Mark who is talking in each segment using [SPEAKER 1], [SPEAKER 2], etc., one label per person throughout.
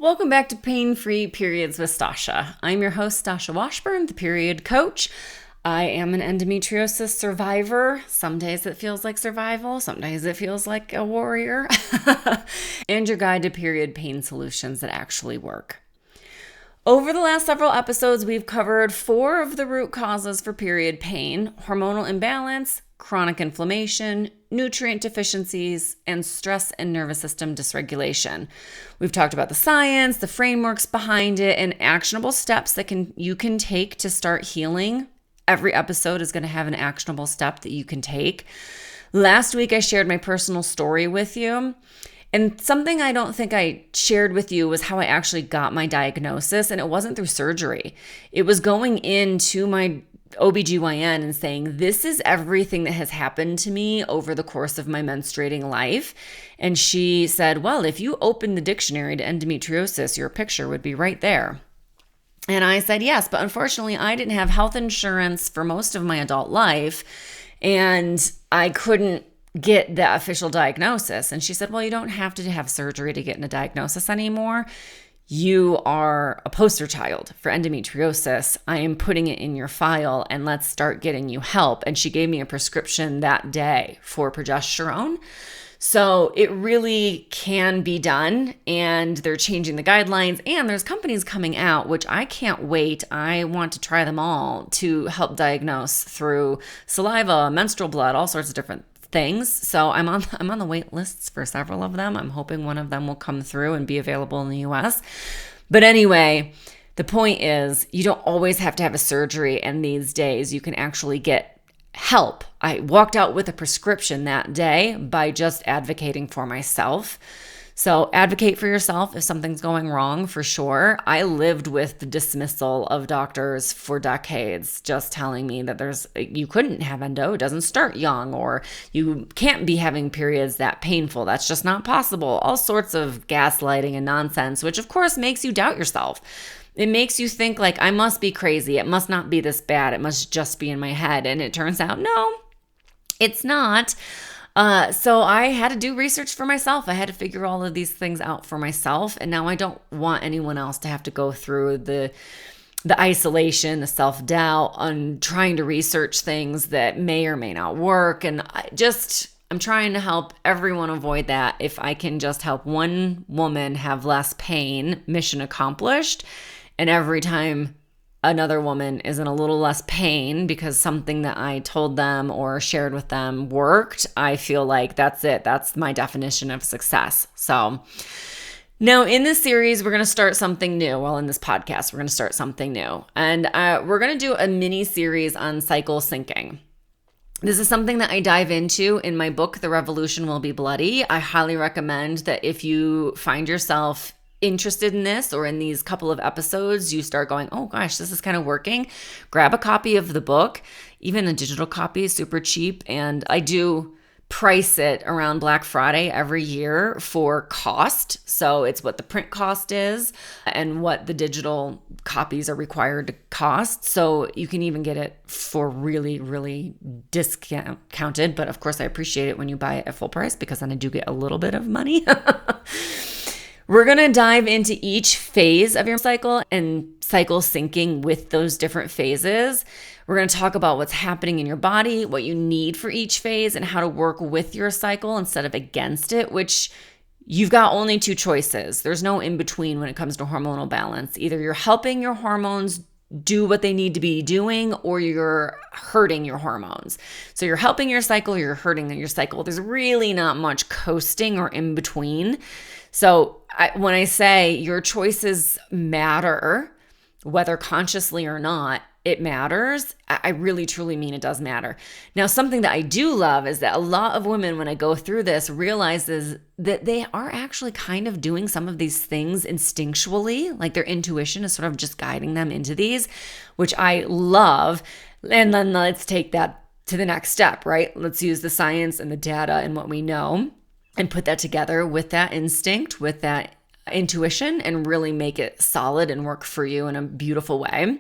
[SPEAKER 1] Welcome back to Pain-Free Periods with Stasha. I'm your host, Stasha Washburn, the period coach. I am an endometriosis survivor. Some days it feels like survival, some days it feels like a warrior. And your guide to period pain solutions that actually work. Over the last several episodes, we've covered 4 of the root causes for period pain: hormonal imbalance, chronic inflammation, nutrient deficiencies, and stress and nervous system dysregulation. We've talked about the science, the frameworks behind it, and actionable steps that you can take to start healing. Every episode is going to have an actionable step that you can take. Last week, I shared my personal story with you. And something I don't think I shared with you was how I actually got my diagnosis, and it wasn't through surgery. It was going into my OBGYN and saying, this is everything that has happened to me over the course of my menstruating life. And she said, well, if you open the dictionary to endometriosis, your picture would be right there. And I said, yes, but unfortunately, I didn't have health insurance for most of my adult life, and I couldn't get the official diagnosis. And she said, well, you don't have to have surgery to get a diagnosis anymore. You are a poster child for endometriosis. I am putting it in your file and let's start getting you help. And she gave me a prescription that day for progesterone. So it really can be done, and they're changing the guidelines, and there's companies coming out, which I can't wait. I want to try them all to help diagnose through saliva, menstrual blood, all sorts of different things. So I'm on the wait lists for several of them. I'm hoping one of them will come through and be available in the US. But anyway, the point is, you don't always have to have a surgery, and these days you can actually get help. I walked out with a prescription that day by just advocating for myself. So advocate for yourself if something's going wrong, for sure. I lived with the dismissal of doctors for decades, just telling me that you couldn't have endo, it doesn't start young, or you can't be having periods that painful. That's just not possible. All sorts of gaslighting and nonsense, which of course makes you doubt yourself. It makes you think like, I must be crazy. It must not be this bad. It must just be in my head. And it turns out, no, it's not. So I had to do research for myself. I had to figure all of these things out for myself. And now I don't want anyone else to have to go through the isolation, the self-doubt on trying to research things that may or may not work. And I'm trying to help everyone avoid that. If I can just help one woman have less pain, mission accomplished. And every time another woman is in a little less pain because something that I told them or shared with them worked, I feel like that's it. That's my definition of success. So now in this series, we're going to start something new. Well, in this podcast, we're going to start something new. And we're going to do a mini series on cycle syncing. This is something that I dive into in my book, The Revolution Will Be Bloody. I highly recommend that if you find yourself interested in this, or in these couple of episodes, you start going, oh gosh, this is kind of working, grab a copy of the book. Even a digital copy is super cheap. And I do price it around Black Friday every year for cost. So it's what the print cost is and what the digital copies are required to cost. So you can even get it for really, really discounted. But of course, I appreciate it when you buy it at full price, because then I do get a little bit of money. We're going to dive into each phase of your cycle and cycle syncing with those different phases. We're going to talk about what's happening in your body, what you need for each phase, and how to work with your cycle instead of against it, which you've got only 2 choices. There's no in between when it comes to hormonal balance. Either you're helping your hormones do what they need to be doing, or you're hurting your hormones. So you're helping your cycle, you're hurting your cycle. There's really not much coasting or in between. So when I say your choices matter, whether consciously or not, it matters. I really, truly mean it does matter. Now, something that I do love is that a lot of women, when I go through this, realizes that they are actually kind of doing some of these things instinctually, like their intuition is sort of just guiding them into these, which I love. And then let's take that to the next step, right? Let's use the science and the data and what we know and put that together with that instinct, with that intuition, and really make it solid and work for you in a beautiful way.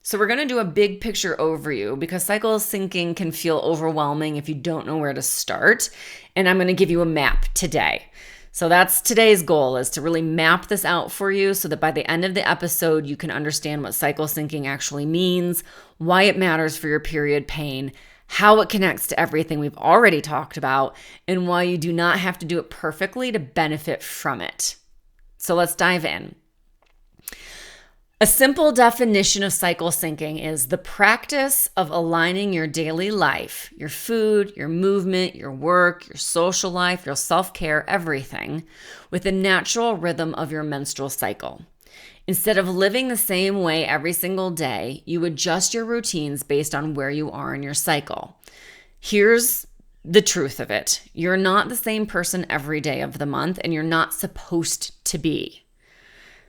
[SPEAKER 1] So we're going to do a big picture overview, because cycle syncing can feel overwhelming if you don't know where to start. And I'm going to give you a map today. So that's today's goal, is to really map this out for you so that by the end of the episode, you can understand what cycle syncing actually means, why it matters for your period pain, how it connects to everything we've already talked about, and why you do not have to do it perfectly to benefit from it. So let's dive in. A simple definition of cycle syncing is the practice of aligning your daily life, your food, your movement, your work, your social life, your self-care, everything, with the natural rhythm of your menstrual cycle. Instead of living the same way every single day, you adjust your routines based on where you are in your cycle. Here's the truth of it. You're not the same person every day of the month, and you're not supposed to be.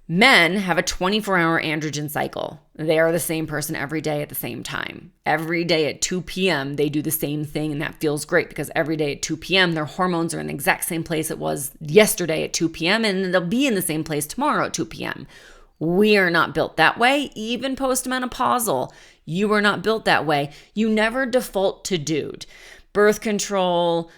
[SPEAKER 1] Men have a 24-hour androgen cycle. They are the same person every day at the same time. Every day at 2 p.m., they do the same thing, and that feels great because every day at 2 p.m., their hormones are in the exact same place it was yesterday at 2 p.m., and they'll be in the same place tomorrow at 2 p.m. We are not built that way. Even postmenopausal, you are not built that way. You never default to dude. Birth control,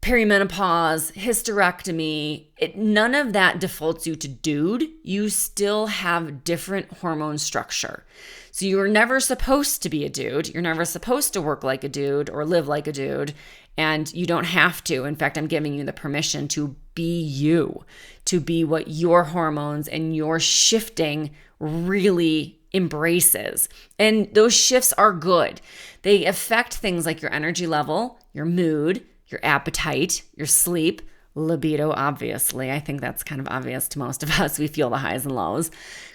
[SPEAKER 1] perimenopause, hysterectomy, none of that defaults you to dude. You still have different hormone structure. So you were never supposed to be a dude. You're never supposed to work like a dude or live like a dude. And you don't have to. In fact, I'm giving you the permission to be you, to be what your hormones and your shifting really embraces. And those shifts are good. They affect things like your energy level, your mood, your appetite, your sleep, libido, obviously. I think that's kind of obvious to most of us. We feel the highs and lows.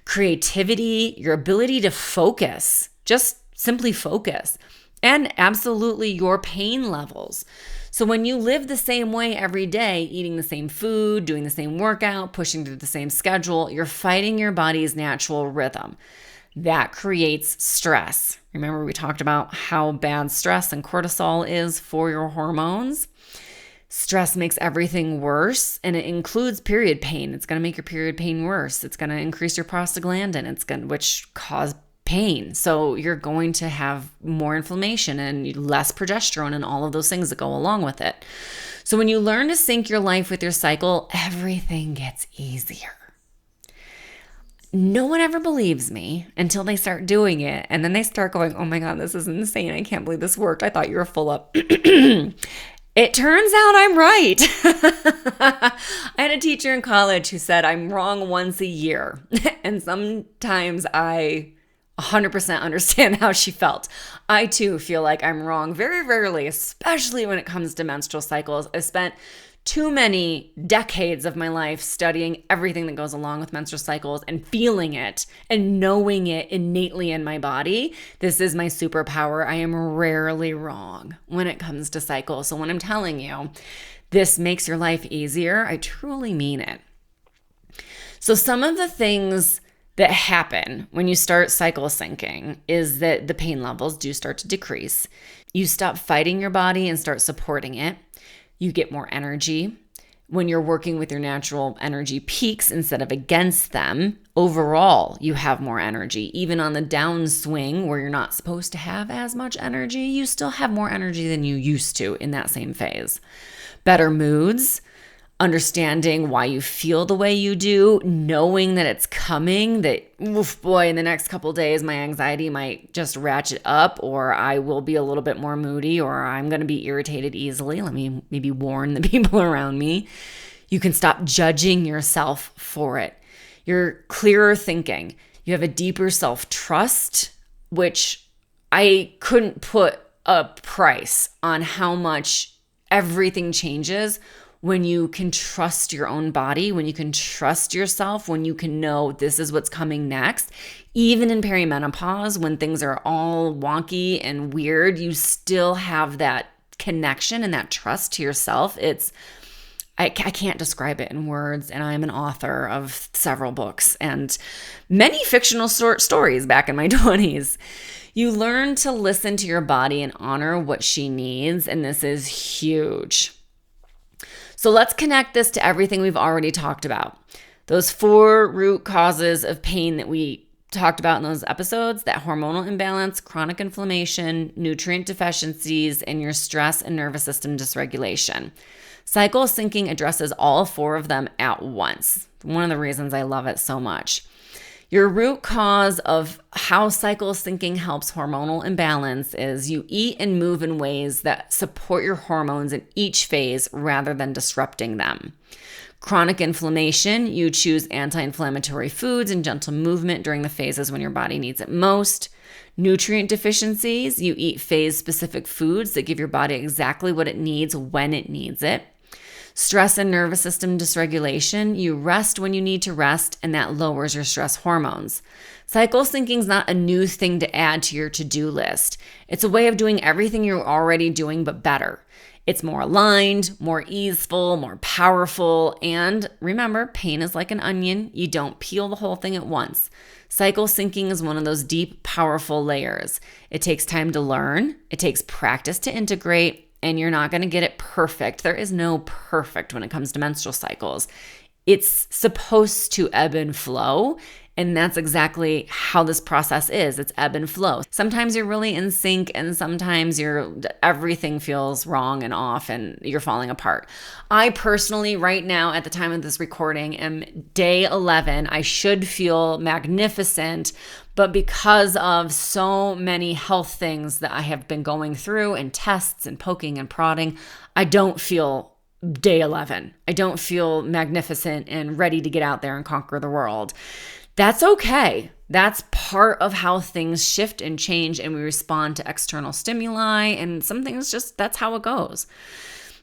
[SPEAKER 1] Creativity, your ability to focus, just simply focus, and absolutely your pain levels. So when you live the same way every day, eating the same food, doing the same workout, pushing through the same schedule, you're fighting your body's natural rhythm. That creates stress. Remember, we talked about how bad stress and cortisol is for your hormones. Stress makes everything worse, and it includes period pain. It's going to make your period pain worse. It's going to increase your prostaglandin, which cause pain. So you're going to have more inflammation and less progesterone and all of those things that go along with it. So when you learn to sync your life with your cycle, everything gets easier. No one ever believes me until they start doing it. And then they start going, oh my God, this is insane. I can't believe this worked. I thought you were full up. It turns out I'm right. I had a teacher in college who said I'm wrong once a year. And sometimes I 100% understand how she felt. I too feel like I'm wrong very rarely, especially when it comes to menstrual cycles. I spent too many decades of my life studying everything that goes along with menstrual cycles and feeling it and knowing it innately in my body. This is my superpower. I am rarely wrong when it comes to cycles. So when I'm telling you this makes your life easier, I truly mean it. So some of the things that happen when you start cycle syncing is that the pain levels do start to decrease. You stop fighting your body and start supporting it. You get more energy. When you're working with your natural energy peaks instead of against them, overall, you have more energy. Even on the downswing where you're not supposed to have as much energy, you still have more energy than you used to in that same phase. Better moods, understanding why you feel the way you do, knowing that it's coming, that, oof, boy, in the next couple of days, my anxiety might just ratchet up, or I will be a little bit more moody, or I'm going to be irritated easily. Let me maybe warn the people around me. You can stop judging yourself for it. You're clearer thinking. You have a deeper self-trust, which I couldn't put a price on how much everything changes when you can trust your own body, when you can trust yourself, when you can know this is what's coming next. Even in perimenopause, when things are all wonky and weird, you still have that connection and that trust to yourself. I can't describe it in words, and I'm an author of several books and many fictional stories back in my 20s. You learn to listen to your body and honor what she needs, and this is huge. So let's connect this to everything we've already talked about. Those 4 root causes of pain that we talked about in those episodes, that hormonal imbalance, chronic inflammation, nutrient deficiencies, and your stress and nervous system dysregulation. Cycle syncing addresses all 4 of them at once. One of the reasons I love it so much. Your root cause of how cycle syncing helps hormonal imbalance is you eat and move in ways that support your hormones in each phase rather than disrupting them. Chronic inflammation, you choose anti-inflammatory foods and gentle movement during the phases when your body needs it most. Nutrient deficiencies, you eat phase-specific foods that give your body exactly what it needs when it needs it. Stress and nervous system dysregulation, you rest when you need to rest, and that lowers your stress hormones. Cycle syncing is not a new thing to add to your to-do list. It's a way of doing everything you're already doing, but better. It's more aligned, more easeful, more powerful, and remember, pain is like an onion. You don't peel the whole thing at once. Cycle syncing is one of those deep, powerful layers. It takes time to learn, it takes practice to integrate, and you're not going to get it perfect. There is no perfect when it comes to menstrual cycles. It's supposed to ebb and flow, and that's exactly how this process is. It's ebb and flow. Sometimes you're really in sync, and sometimes everything feels wrong and off, and you're falling apart. I personally, right now, at the time of this recording, am day 11. I should feel magnificent, but because of so many health things that I have been going through and tests and poking and prodding, I don't feel day 11. I don't feel magnificent and ready to get out there and conquer the world. That's okay. That's part of how things shift and change, and we respond to external stimuli, and some things that's how it goes.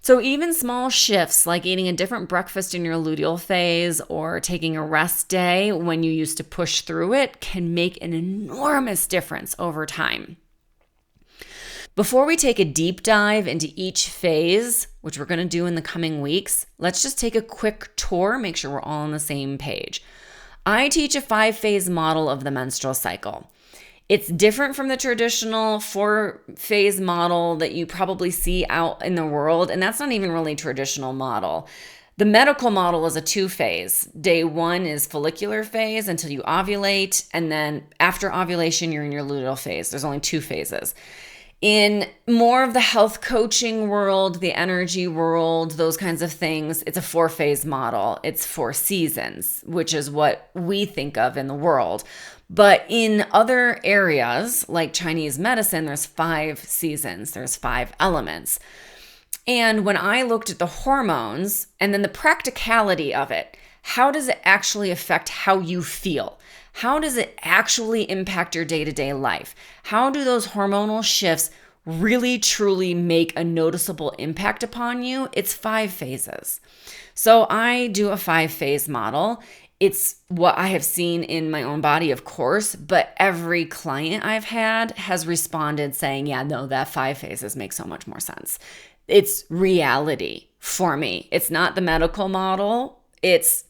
[SPEAKER 1] So even small shifts like eating a different breakfast in your luteal phase or taking a rest day when you used to push through it can make an enormous difference over time. Before we take a deep dive into each phase, which we're going to do in the coming weeks, let's just take a quick tour, make sure we're all on the same page. I teach a 5-phase model of the menstrual cycle. It's different from the traditional 4-phase model that you probably see out in the world, and that's not even really a traditional model. The medical model is a 2-phase. Day 1 is follicular phase until you ovulate, and then after ovulation, you're in your luteal phase. There's only 2 phases. In more of the health coaching world, the energy world, those kinds of things, it's a 4-phase model. It's 4 seasons, which is what we think of in the world. But in other areas, like Chinese medicine, there's 5 seasons, there's 5 elements. And when I looked at the hormones and then the practicality of it, how does it actually affect how you feel? How does it actually impact your day-to-day life? How do those hormonal shifts really, truly make a noticeable impact upon you? It's 5 phases. So I do a 5-phase model. It's what I have seen in my own body, of course, but every client I've had has responded saying, yeah, no, that 5 phases make so much more sense. It's reality for me. It's not the medical model. It's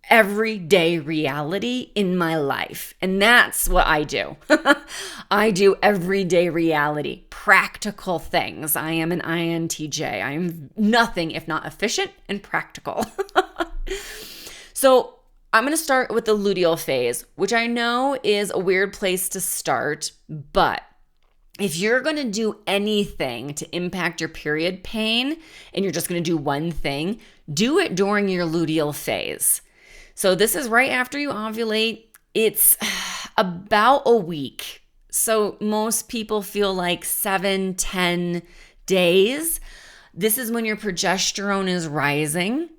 [SPEAKER 1] everyday reality in my life. And that's what I do. I do everyday reality, practical things. I am an INTJ. I am nothing if not efficient and practical. So I'm going to start with the luteal phase, which I know is a weird place to start, but if you're going to do anything to impact your period pain and you're just going to do one thing, do it during your luteal phase. So this is right after you ovulate. It's about a week. So most people feel like 7-10 days. This is when your progesterone is rising.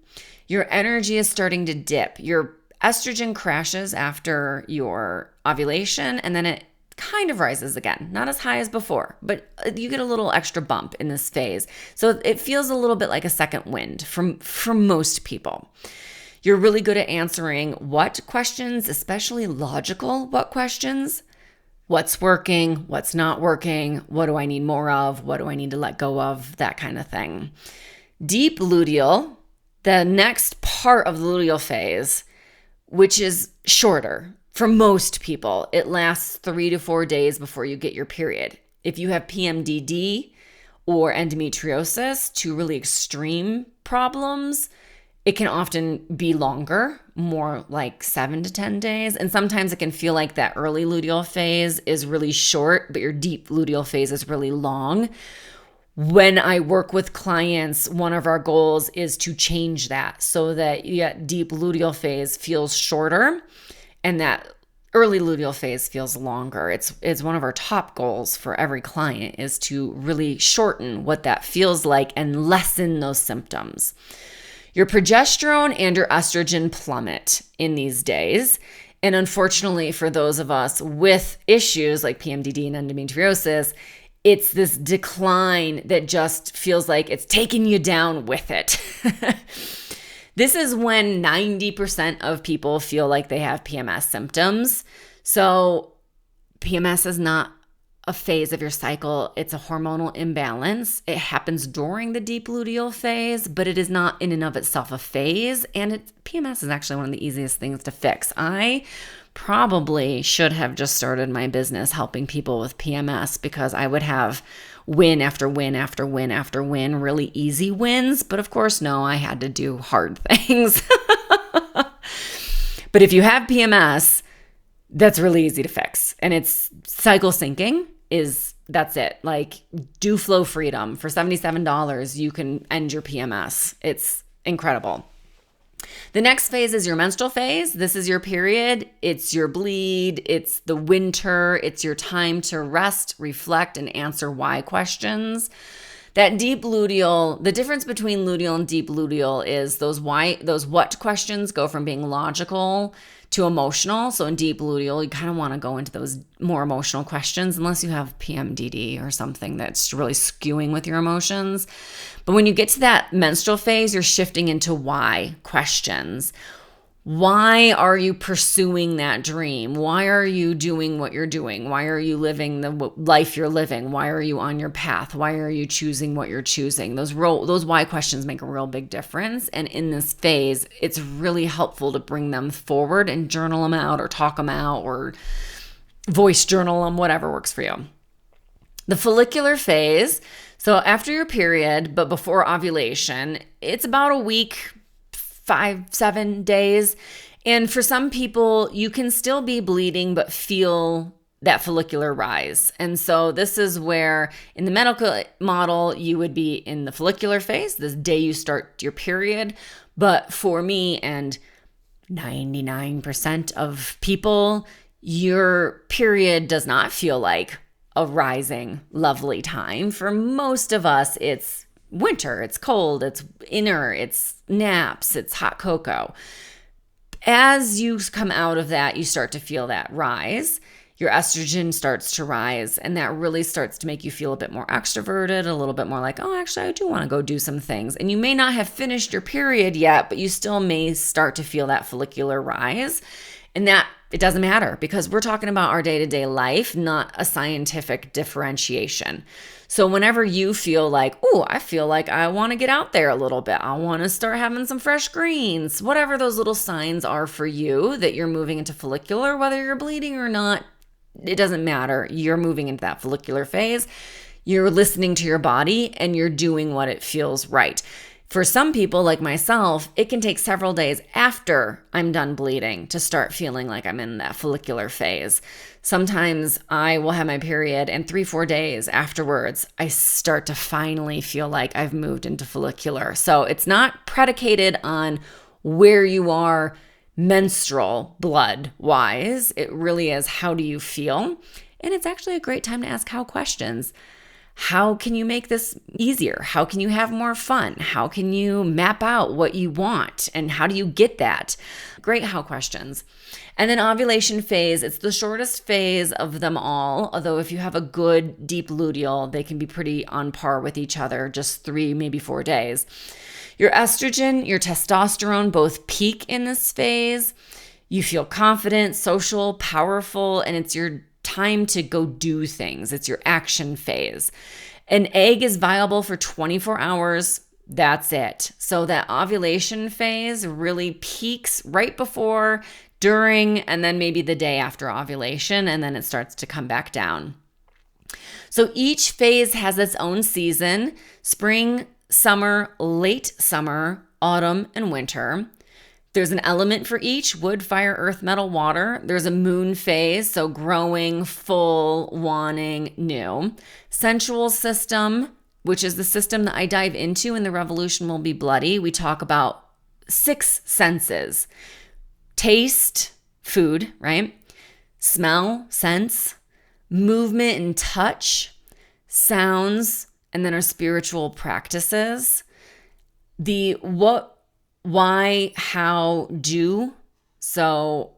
[SPEAKER 1] Your energy is starting to dip. Your estrogen crashes after your ovulation, and then it kind of rises again. Not as high as before, but you get a little extra bump in this phase. So it feels a little bit like a second wind for most people. You're really good at answering what questions, especially logical what questions. What's working? What's not working? What do I need more of? What do I need to let go of? That kind of thing. Deep luteal, the next part of the luteal phase, which is shorter for most people. It lasts 3 to 4 days before you get your period. If you have PMDD or endometriosis, 2 really extreme problems, it can often be longer, more like 7 to 10 days. And sometimes it can feel like that early luteal phase is really short, but your deep luteal phase is really long. When I work with clients, one of our goals is to change that so that deep luteal phase feels shorter and that early luteal phase feels longer. It's one of our top goals for every client is to really shorten what that feels like and lessen those symptoms. Your progesterone and your estrogen plummet in these days. And unfortunately, for those of us with issues like PMDD and endometriosis, it's this decline that just feels like it's taking you down with it. This is when 90% of people feel like they have PMS symptoms. So PMS is not a phase of your cycle. It's a hormonal imbalance. It happens during the deep luteal phase, but it is not in and of itself a phase. And PMS is actually one of the easiest things to fix. I probably should have just started my business helping people with PMS because I would have win after win after win after win, really easy wins. But of course, no, I had to do hard things. But if you have PMS, that's really easy to fix. And it's cycle syncing that's it. Like do flow freedom for $77. You can end your PMS. It's incredible. The next phase is your menstrual phase. This is your period. It's your bleed. It's the winter. It's your time to rest, reflect, and answer why questions. That deep luteal, the difference between luteal and deep luteal is those what questions go from being logical to emotional. So in deep luteal, you kind of want to go into those more emotional questions unless you have PMDD or something that's really skewing with your emotions. But when you get to that menstrual phase, you're shifting into why questions. Why are you pursuing that dream? Why are you doing what you're doing? Why are you living the life you're living? Why are you on your path? Why are you choosing what you're choosing? Those why questions make a real big difference. And in this phase, it's really helpful to bring them forward and journal them out or talk them out or voice journal them, whatever works for you. The follicular phase, so after your period, but before ovulation, it's about a week, 5-7 days. And for some people, you can still be bleeding, but feel that follicular rise. And so this is where in the medical model, you would be in the follicular phase, this day you start your period. But for me and 99% of people, your period does not feel like a rising, lovely time. For most of us, it's winter, it's cold, it's inner, it's naps, it's hot cocoa. As you come out of that, you start to feel that rise. Your estrogen starts to rise, and that really starts to make you feel a bit more extroverted, a little bit more like, oh, actually, I do want to go do some things. And you may not have finished your period yet, but you still may start to feel that follicular rise. And that it doesn't matter because we're talking about our day-to-day life, not a scientific differentiation. So whenever you feel like, oh, I feel like I want to get out there a little bit, I want to start having some fresh greens, whatever those little signs are for you that you're moving into follicular, whether you're bleeding or not, it doesn't matter. You're moving into that follicular phase. You're listening to your body and you're doing what it feels right. For some people like myself, it can take several days after I'm done bleeding to start feeling like I'm in that follicular phase. Sometimes I will have my period and 3-4 days afterwards, I start to finally feel like I've moved into follicular. So it's not predicated on where you are menstrual blood wise. It really is, how do you feel? And it's actually a great time to ask how questions. How can you make this easier? How can you have more fun? How can you map out what you want? And how do you get that? Great how questions. And then ovulation phase, it's the shortest phase of them all. Although if you have a good deep luteal, they can be pretty on par with each other, just 3, maybe 4 days. Your estrogen, your testosterone both peak in this phase. You feel confident, social, powerful, and it's your time to go do things. It's your action phase. An egg is viable for 24 hours. That's it. So that ovulation phase really peaks right before, during, and then maybe the day after ovulation, and then it starts to come back down. So each phase has its own season: spring, summer, late summer, autumn, and winter. There's an element for each: wood, fire, earth, metal, water. There's a moon phase, so growing, full, wanting, new. Sensual system, which is the system that I dive into in The Revolution Will Be Bloody, we talk about 6 senses: taste, food, right? Smell, sense, movement and touch, sounds, and then our spiritual practices. The what, why, how, do. So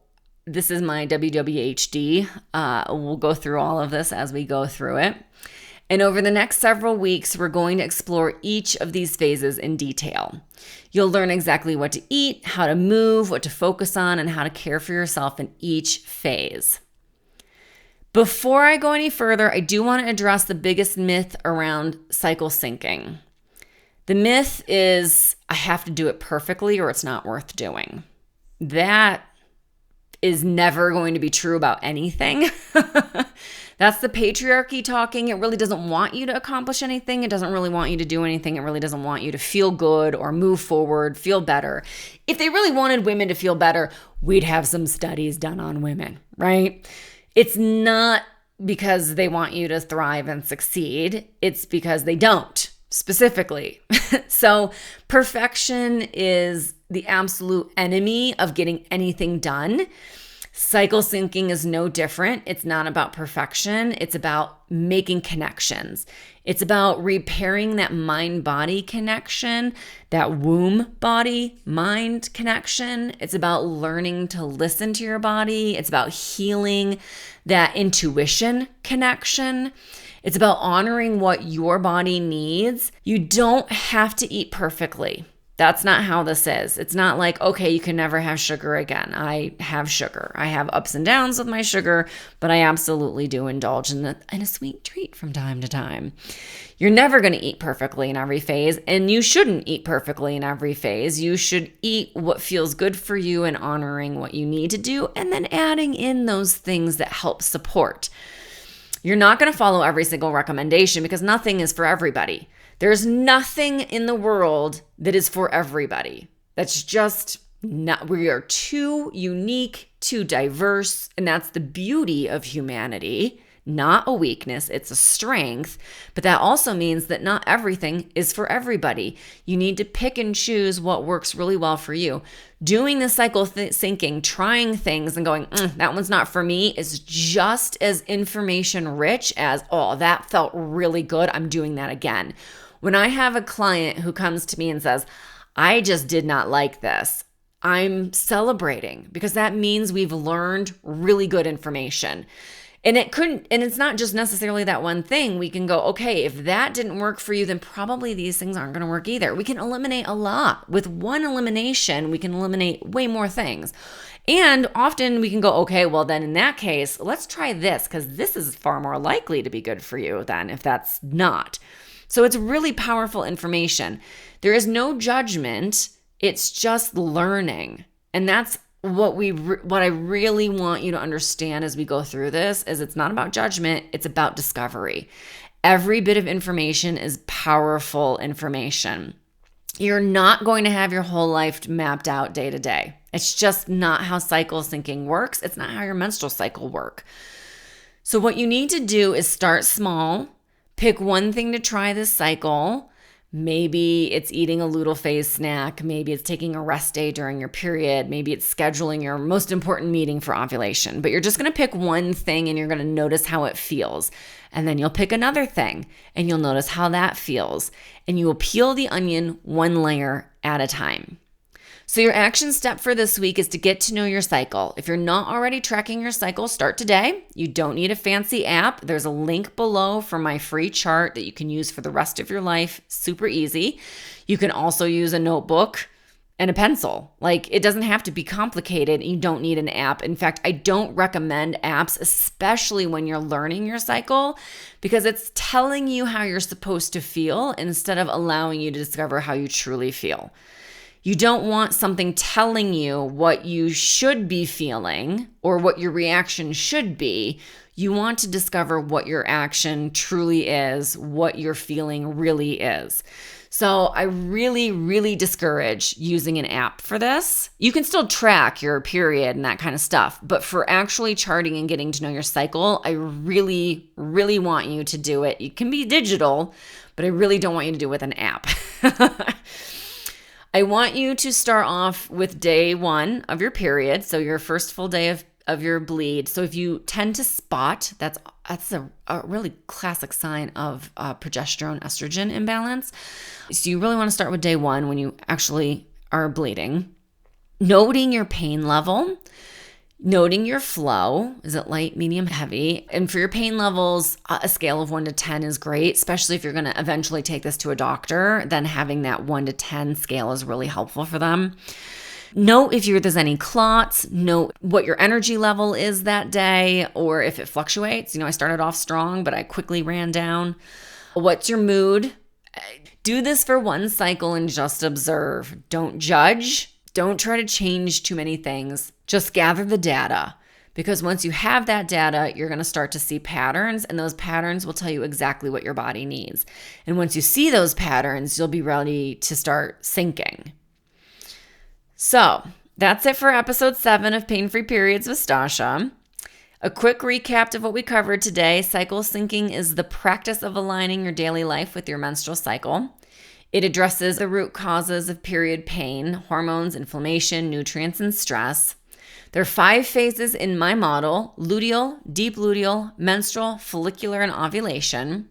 [SPEAKER 1] this is my WWHD. We'll go through all of this as we go through it. And over the next several weeks, we're going to explore each of these phases in detail. You'll learn exactly what to eat, how to move, what to focus on, and how to care for yourself in each phase. Before I go any further, I do want to address the biggest myth around cycle syncing. The myth is I have to do it perfectly or it's not worth doing. That is never going to be true about anything. That's the patriarchy talking. It really doesn't want you to accomplish anything. It doesn't really want you to do anything. It really doesn't want you to feel good or move forward, feel better. If they really wanted women to feel better, we'd have some studies done on women, right? It's not because they want you to thrive and succeed. It's because they don't, specifically. So perfection is the absolute enemy of getting anything done. Cycle syncing is no different. It's not about perfection. It's about making connections. It's about repairing that mind-body connection, that womb-body-mind connection. It's about learning to listen to your body. It's about healing that intuition connection. It's about honoring what your body needs. You don't have to eat perfectly. That's not how this is. It's not like, okay, you can never have sugar again. I have sugar. I have ups and downs with my sugar, but I absolutely do indulge in a sweet treat from time to time. You're never going to eat perfectly in every phase, and you shouldn't eat perfectly in every phase. You should eat what feels good for you and honoring what you need to do, and then adding in those things that help support. You're not going to follow every single recommendation because nothing is for everybody. There's nothing in the world that is for everybody. That's just not, we are too unique, too diverse, and that's the beauty of humanity. Not a weakness, it's a strength, but that also means that not everything is for everybody. You need to pick and choose what works really well for you. Doing the cycle syncing, trying things and going, that one's not for me, is just as information rich as, oh, that felt really good, I'm doing that again. When I have a client who comes to me and says, I just did not like this, I'm celebrating because that means we've learned really good information. And it's not just necessarily that one thing. We can go, okay, if that didn't work for you, then probably these things aren't going to work either. We can eliminate a lot. With one elimination, we can eliminate way more things. And often we can go, okay, well then in that case, let's try this because this is far more likely to be good for you than if that's not. So it's really powerful information. There is no judgment. It's just learning. And that's what I really want you to understand as we go through this is it's not about judgment, it's about discovery. Every bit of information is powerful information. You're not going to have your whole life mapped out day to day. It's just not how cycle syncing works. It's not how your menstrual cycle works. So what you need to do is start small, pick one thing to try this cycle. Maybe it's eating a luteal phase snack. Maybe it's taking a rest day during your period. Maybe it's scheduling your most important meeting for ovulation. But you're just going to pick one thing and you're going to notice how it feels. And then you'll pick another thing and you'll notice how that feels. And you will peel the onion one layer at a time. So your action step for this week is to get to know your cycle. If you're not already tracking your cycle, start today. You don't need a fancy app. There's a link below for my free chart that you can use for the rest of your life. Super easy. You can also use a notebook and a pencil. Like, it doesn't have to be complicated. You don't need an app. In fact, I don't recommend apps, especially when you're learning your cycle, because it's telling you how you're supposed to feel instead of allowing you to discover how you truly feel. You don't want something telling you what you should be feeling or what your reaction should be. You want to discover what your action truly is, what your feeling really is. So I really, really discourage using an app for this. You can still track your period and that kind of stuff, but for actually charting and getting to know your cycle, I really, really want you to do it. It can be digital, but I really don't want you to do it with an app. I want you to start off with day 1 of your period, so your first full day of your bleed. So if you tend to spot, that's a really classic sign of progesterone estrogen imbalance. So you really want to start with day 1 when you actually are bleeding. Noting your pain level, noting your flow. Is it light, medium, heavy? And for your pain levels, a scale of 1 to 10 is great, especially if you're going to eventually take this to a doctor. Then having that 1 to 10 scale is really helpful for them. Note if there's any clots, note what your energy level is that day, or if it fluctuates. I started off strong, but I quickly ran down. What's your mood? Do this for 1 cycle and just observe. Don't judge. Don't try to change too many things. Just gather the data, because once you have that data, you're going to start to see patterns, and those patterns will tell you exactly what your body needs. And once you see those patterns, you'll be ready to start syncing. So that's it for episode 7 of Pain-Free Periods with Stasha. A quick recap of what we covered today. Cycle syncing is the practice of aligning your daily life with your menstrual cycle. It addresses the root causes of period pain, hormones, inflammation, nutrients, and stress. There are 5 phases in my model: luteal, deep luteal, menstrual, follicular, and ovulation.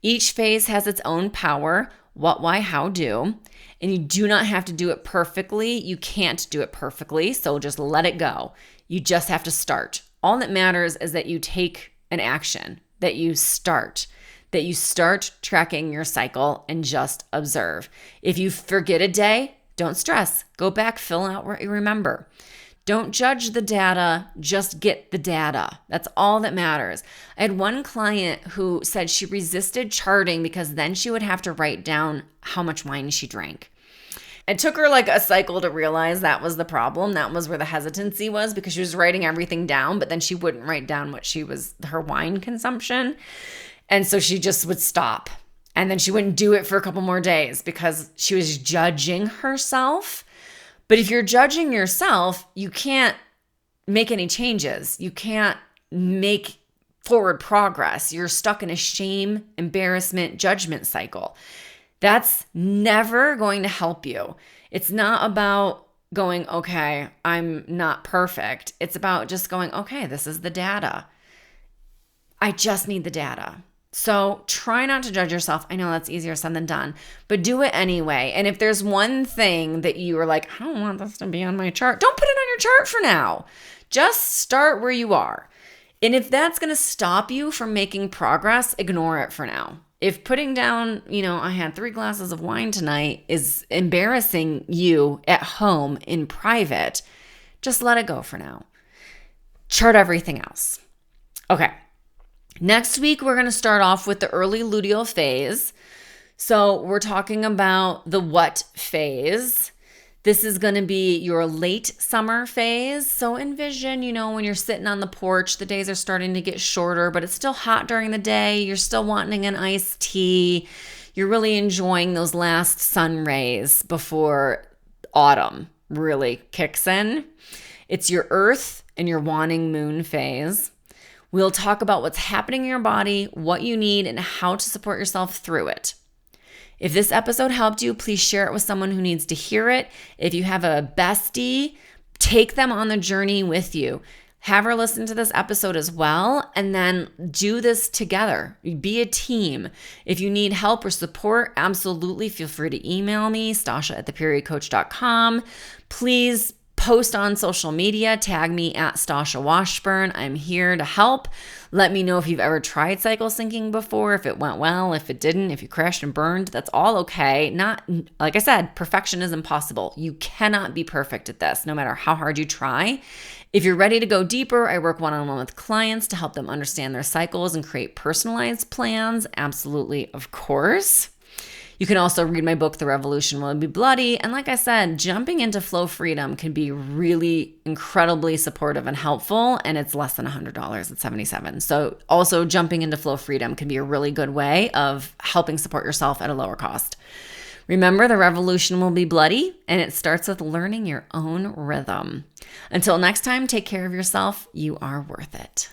[SPEAKER 1] Each phase has its own power: what, why, how, do. And you do not have to do it perfectly. You can't do it perfectly, so just let it go. You just have to start. All that matters is that you take an action, that you start tracking your cycle and just observe. If you forget a day, don't stress. Go back, fill out what you remember. Don't judge the data, just get the data. That's all that matters. I had one client who said she resisted charting because then she would have to write down how much wine she drank. It took her like a cycle to realize that was the problem. That was where the hesitancy was, because she was writing everything down, but then she wouldn't write down her wine consumption. And so she just would stop. And then she wouldn't do it for a couple more days because she was judging herself. But if you're judging yourself, you can't make any changes. You can't make forward progress. You're stuck in a shame, embarrassment, judgment cycle. That's never going to help you. It's not about going, okay, I'm not perfect. It's about just going, okay, this is the data. I just need the data. So try not to judge yourself. I know that's easier said than done, but do it anyway. And if there's one thing that you are like, I don't want this to be on my chart, don't put it on your chart for now. Just start where you are. And if that's going to stop you from making progress, ignore it for now. If putting down, I had 3 glasses of wine tonight is embarrassing you at home in private, just let it go for now. Chart everything else. Okay. Next week, we're going to start off with the early luteal phase. So we're talking about the what phase. This is going to be your late summer phase. So envision, when you're sitting on the porch, the days are starting to get shorter, but it's still hot during the day. You're still wanting an iced tea. You're really enjoying those last sun rays before autumn really kicks in. It's your earth and your wanting moon phase. We'll talk about what's happening in your body, what you need, and how to support yourself through it. If this episode helped you, please share it with someone who needs to hear it. If you have a bestie, take them on the journey with you. Have her listen to this episode as well, and then do this together. Be a team. If you need help or support, absolutely feel free to email me, stasha@theperiodcoach.com. Please post on social media, tag me at Stasha Washburn. I'm here to help. Let me know if you've ever tried cycle syncing before, if it went well, if it didn't, if you crashed and burned, that's all okay. Not, like I said, perfection is impossible. You cannot be perfect at this, no matter how hard you try. If you're ready to go deeper, I work one-on-one with clients to help them understand their cycles and create personalized plans. Absolutely, of course. You can also read my book, The Revolution Will Be Bloody. And like I said, jumping into flow freedom can be really incredibly supportive and helpful. And it's less than $100 at $77. So also jumping into flow freedom can be a really good way of helping support yourself at a lower cost. Remember, the revolution will be bloody, and it starts with learning your own rhythm. Until next time, take care of yourself. You are worth it.